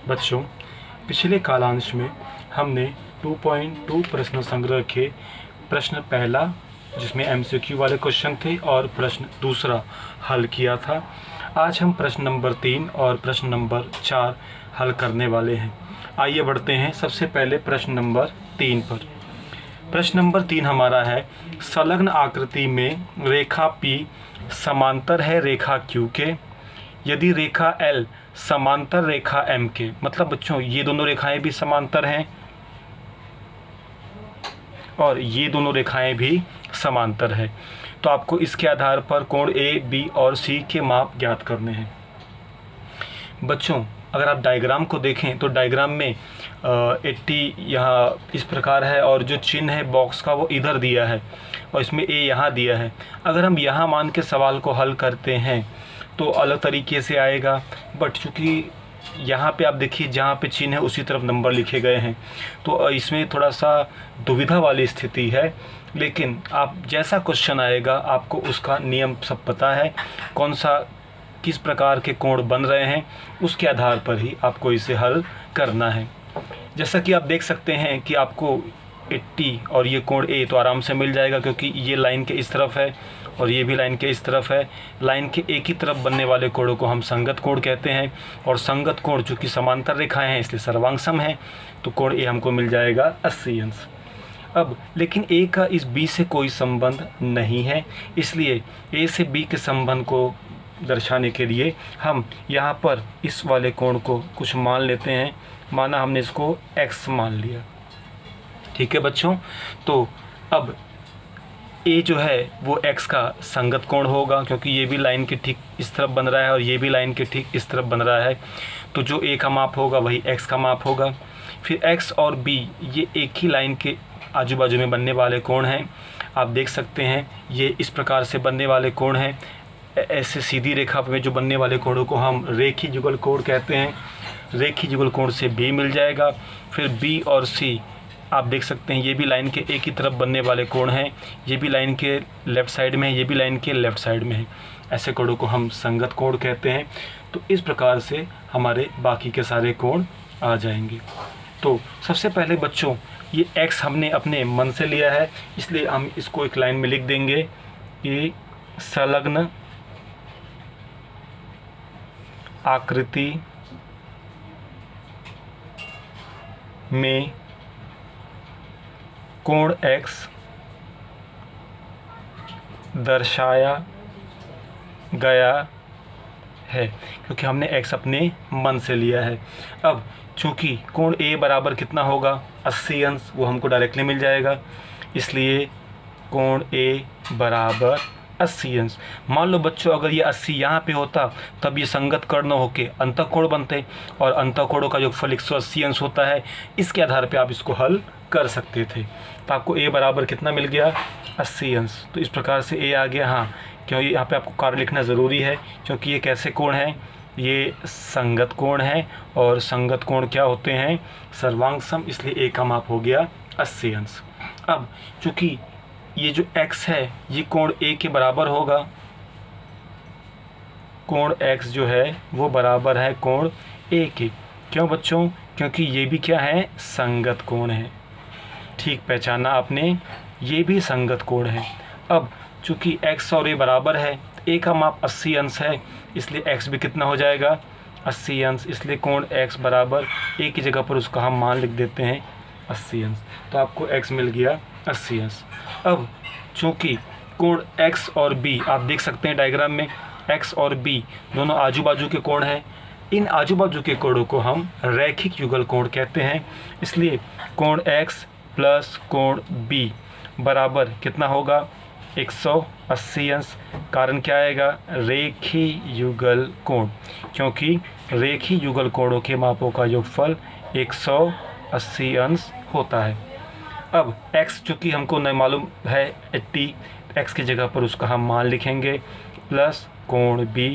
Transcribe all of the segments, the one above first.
बच्चों, पिछले कालांश में हमने 2.2 प्रश्न संग्रह के प्रश्न पहला, जिसमें MCQ वाले क्वेश्चन थे, और प्रश्न दूसरा हल किया था। आज हम प्रश्न नंबर 3 और प्रश्न नंबर 4 हल करने वाले हैं। आइए बढ़ते हैं सबसे पहले प्रश्न नंबर 3 पर। प्रश्न नंबर 3 हमारा है, संलग्न आकृति में रेखा P समांतर है रेखा Q के यदि रेखा L समांतर रेखा M के। मतलब बच्चों, ये दोनों रेखाएं भी समांतर हैं और ये दोनों रेखाएं भी समांतर है, तो आपको इसके आधार पर कोण A, B और C के माप ज्ञात करने हैं। बच्चों, अगर आप डायग्राम को देखें तो डायग्राम में 80 यहाँ इस प्रकार है और जो चिन्ह है बॉक्स का वो इधर दिया है और इसमें A यहाँ दिया है। अगर हम यहाँ मान के सवाल को हल करते हैं तो अलग तरीके से आएगा, बट चूँकि यहाँ पे आप देखिए जहाँ पे चिन्ह है उसी तरफ नंबर लिखे गए हैं, तो इसमें थोड़ा सा दुविधा वाली स्थिति है। लेकिन आप जैसा क्वेश्चन आएगा आपको उसका नियम सब पता है, कौन सा किस प्रकार के कोण बन रहे हैं, उसके आधार पर ही आपको इसे हल करना है। जैसा कि आप देख सकते हैं कि आपको 80 और ये कोण A तो आराम से मिल जाएगा, क्योंकि ये लाइन के इस तरफ है और ये भी लाइन के इस तरफ है। लाइन के एक ही तरफ बनने वाले कोणों को हम संगत कोण कहते हैं, और संगत कोण चूँकि समांतर रेखाएं हैं इसलिए सर्वांग सम है, तो कोण A हमको मिल जाएगा 80 अंश। अब लेकिन A का इस B से कोई संबंध नहीं है, इसलिए A से B के संबंध को दर्शाने के लिए हम यहाँ पर इस वाले कोण को कुछ मान लेते हैं। माना हमने इसको x मान लिया, ठीक है बच्चों। तो अब A जो है वो x का संगत कोण होगा, क्योंकि ये भी लाइन के ठीक इस तरफ बन रहा है और ये भी लाइन के ठीक इस तरफ बन रहा है, तो जो A का माप होगा वही x का माप होगा। फिर x और B ये एक ही लाइन के आजू बाजू में बनने वाले कोण हैं। आप देख सकते हैं ये इस प्रकार से बनने वाले कोण हैं। ऐसे सीधी रेखा में जो बनने वाले कोणों को हम रेखीय युगल कोण कहते हैं। रेखीय युगल कोण से B मिल जाएगा। फिर B और C आप देख सकते हैं ये भी लाइन के एक ही तरफ बनने वाले कोण हैं। ये भी लाइन के लेफ़्ट साइड में है, ये भी लाइन के लेफ़्ट साइड में है। ऐसे कोणों को हम संगत कोण कहते हैं। तो इस प्रकार से हमारे बाकी के सारे कोण आ जाएंगे। तो सबसे पहले बच्चों, ये x हमने अपने मन से लिया है, इसलिए हम इसको एक लाइन में लिख देंगे कि संलग्न आकृति में कोण x दर्शाया गया है, क्योंकि हमने x अपने मन से लिया है। अब चूँकि कोण A बराबर कितना होगा 80 अंश, वो हमको डायरेक्टली मिल जाएगा, इसलिए कोण A बराबर 80 अंश। मान लो बच्चों, अगर ये 80 यहाँ पे होता तब ये संगत कर्ण न होके अंतःकोण बनते, और अंतःकोणों का योगफल 180 अंश होता है। इसके आधार पे आप इसको हल कर सकते थे। तो आपको A बराबर कितना मिल गया 80 अंश। तो इस प्रकार से A आ गया। हाँ, क्यों यहाँ पे आपको कार्य लिखना ज़रूरी है, क्योंकि ये कैसे कोण है, ये संगत कोण है, और संगत कोण क्या होते हैं, सर्वांग सम, इसलिए A का माप हो गया 80 अंश। अब चूँकि ये जो x है ये कोण A के बराबर होगा, कोण x जो है वो बराबर है कोण A के। क्यों बच्चों, क्योंकि ये भी क्या है, संगत कोण है। ठीक पहचाना आपने, ये भी संगत कोण है। अब चूँकि x और A बराबर है, A का माप 80 अंश है, इसलिए x भी कितना हो जाएगा 80 अंश, इसलिए कोण x बराबर A की जगह पर उसका हम मान लिख देते हैं 80 अंश। तो आपको x मिल गया 80 अंश। अब चूँकि कोण x और b आप देख सकते हैं डायग्राम में, x और b दोनों आजू बाजू के कोण हैं। इन आजू बाजू के कोणों को हम रैखिक युगल कोण कहते हैं, इसलिए कोण x प्लस कोण b बराबर कितना होगा 180 अंश। कारण क्या आएगा, रेखीय युगल कोण, क्योंकि रेखीय युगल कोणों के मापों का योगफल 180 अंश होता है। अब x चूँकि हमको नहीं मालूम है 80, x की जगह पर उसका हम मान लिखेंगे, प्लस कोण b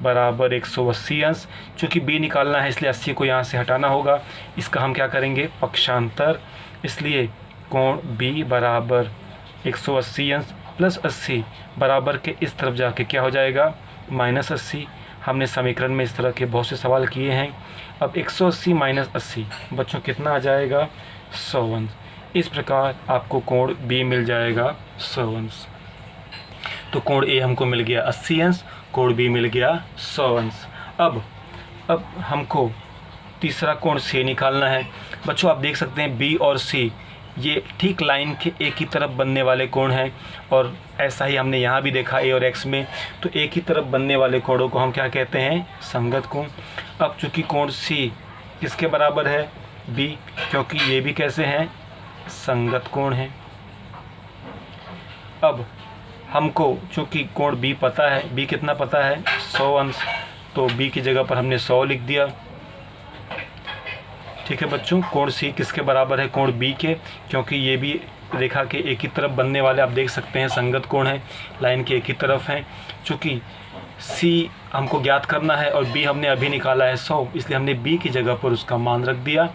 बराबर 180 अंश। चूँकि b निकालना है इसलिए 80 को यहाँ से हटाना होगा, इसका हम क्या करेंगे पक्षांतर, इसलिए कोण b बराबर 180 अंश प्लस 80 बराबर के इस तरफ जाके क्या हो जाएगा -80, हमने समीकरण में इस तरह के बहुत से सवाल किए हैं। अब 180 माइनस 80 बच्चों कितना आ जाएगा? 100 अंश। इस प्रकार आपको कोण बी मिल जाएगा 100 अंश। तो कोण ए हमको मिल गया 80 अंश, कोण बी मिल गया 100 अंश। अब हमको तीसरा कोण सी निकालना है। बच्चों आप देख सकते हैं बी और सी ये ठीक लाइन के एक ही तरफ बनने वाले कोण हैं, और ऐसा ही हमने यहाँ भी देखा ए और एक्स में। तो एक ही तरफ बनने वाले कोणों को हम क्या कहते हैं? संगत कोण। अब चूँकि कोण सी किसके बराबर है? बी, क्योंकि ये भी कैसे हैं? संगत कोण हैं। अब हमको चूँकि कोण बी पता है, बी कितना पता है? 100 अंश, तो बी की जगह पर हमने 100 लिख दिया। ठीक है बच्चों, कोण सी किसके बराबर है? कोण बी के, क्योंकि ये भी रेखा के एक ही तरफ बनने वाले आप देख सकते हैं संगत कोण है, लाइन के एक ही तरफ हैं। चूँकि सी हमको ज्ञात करना है और बी हमने अभी निकाला है 100, इसलिए हमने बी की जगह पर उसका मान रख दिया,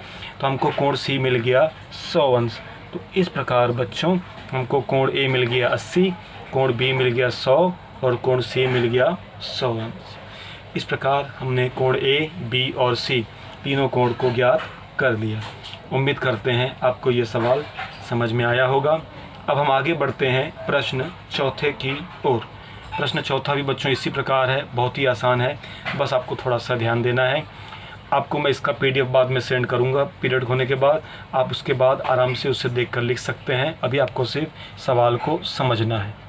तो हमको कोण सी मिल गया 100 अंश। तो इस प्रकार बच्चों हमको कोण ए मिल गया 80, कोण बी मिल गया 100 और कोण सी मिल गया 100 अंश। इस प्रकार हमने कोण ए, बी और सी तीनों कोण को ज्ञात कर दिया। उम्मीद करते हैं आपको ये सवाल समझ में आया होगा। अब हम आगे बढ़ते हैं प्रश्न चौथे की ओर। प्रश्न चौथा भी बच्चों इसी प्रकार है, बहुत ही आसान है, बस आपको थोड़ा सा ध्यान देना है। आपको मैं इसका PDF बाद में सेंड करूंगा पीरियड होने के बाद, आप उसके बाद आराम से उसे देखकर लिख सकते हैं। अभी आपको सिर्फ सवाल को समझना है।